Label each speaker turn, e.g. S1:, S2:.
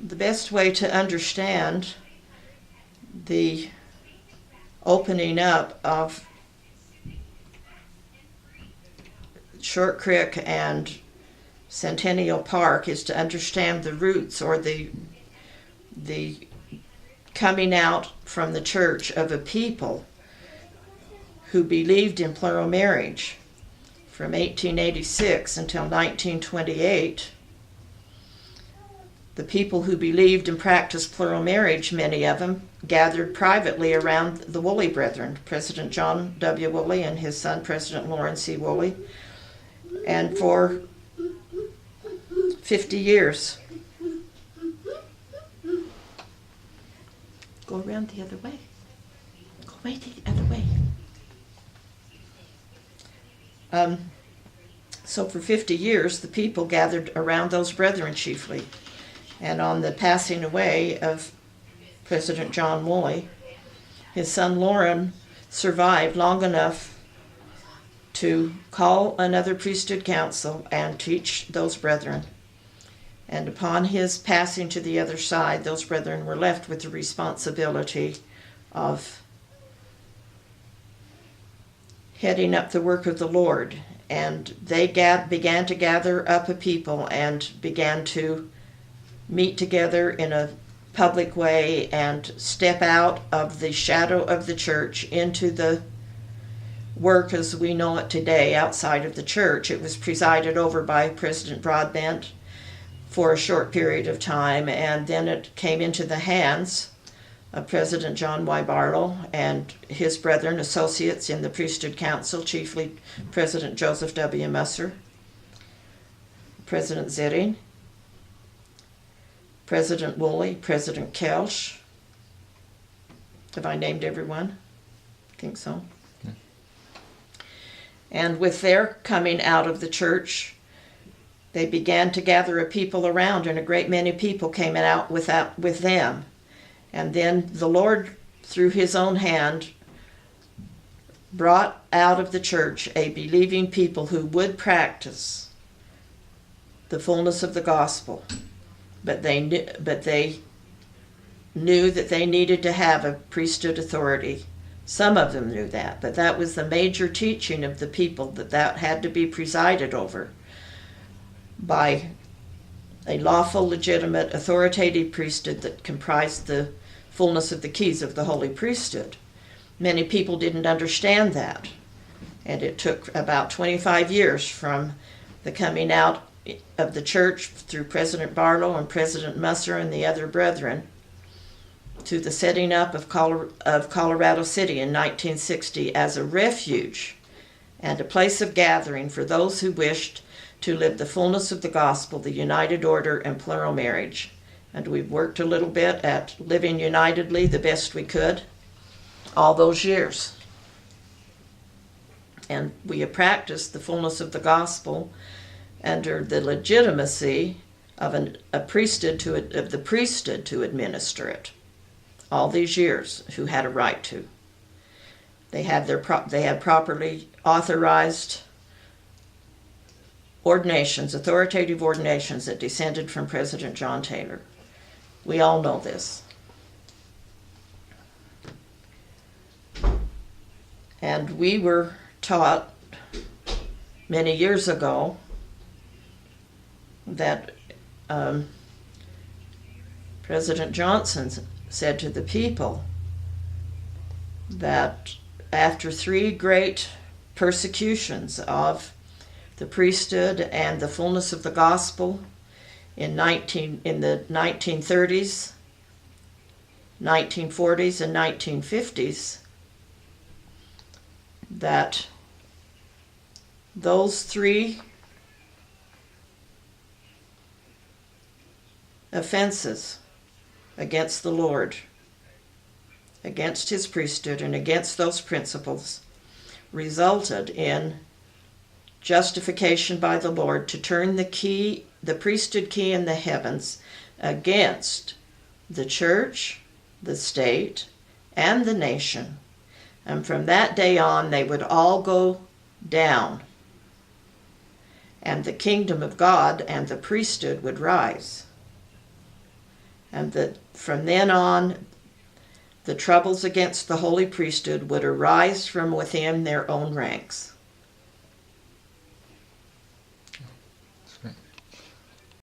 S1: the best way to understand the opening up of Short Creek and Centennial Park is to understand the roots, or the coming out from the church of a people who believed in plural marriage. From 1886 until 1928, the people who believed and practiced plural marriage, many of them, gathered privately around the Woolley Brethren, President John W. Woolley and his son, President Lawrence C. Woolley. And for 50 years. Go around the other way. Go away the other way. So for 50 years, the people gathered around those brethren chiefly. And on the passing away of President John Woolley, his son Loren survived long enough to call another priesthood council and teach those brethren. And upon his passing to the other side, those brethren were left with the responsibility of heading up the work of the Lord. And they began to gather up a people and began to meet together in a public way and step out of the shadow of the church into the work as we know it today outside of the church. It was presided over by President Broadbent for a short period of time, and then it came into the hands of President John Y. Barlow and his brethren, associates in the Priesthood Council, chiefly President Joseph W. Musser, President Zitting, President Woolley, President Kelsch. Have I named everyone? I think so. Yeah. And with their coming out of the church, they began to gather a people around, and a great many people came out with them. And then the Lord, through his own hand, brought out of the church a believing people who would practice the fullness of the gospel. But they knew that they needed to have a priesthood authority. Some of them knew that, but that was the major teaching of the people, that had to be presided over by a lawful, legitimate, authoritative priesthood that comprised the fullness of the keys of the holy priesthood. Many people didn't understand that, and it took about 25 years from the coming out of the church through President Barlow and President Musser and the other brethren to the setting up of Colorado City in 1960 as a refuge and a place of gathering for those who wished to live the fullness of the gospel, the united order, and plural marriage. And we've worked a little bit at living unitedly the best we could all those years. And we have practiced the fullness of the gospel under the legitimacy of the priesthood to administer it. All these years, who had a right to. They had properly authorized ordinations, authoritative ordinations that descended from President John Taylor. We all know this. And we were taught many years ago that President Johnson said to the people that after 3 great persecutions of the priesthood and the fullness of the gospel in the 1930s, 1940s, and 1950s, that those 3 offenses against the Lord, against his priesthood, and against those principles resulted in justification by the Lord to turn the priesthood key in the heavens against the church, the state, and the nation. And from that day on, they would all go down, and the kingdom of God and the priesthood would rise. and that from then on the troubles against the holy priesthood would arise from within their own ranks.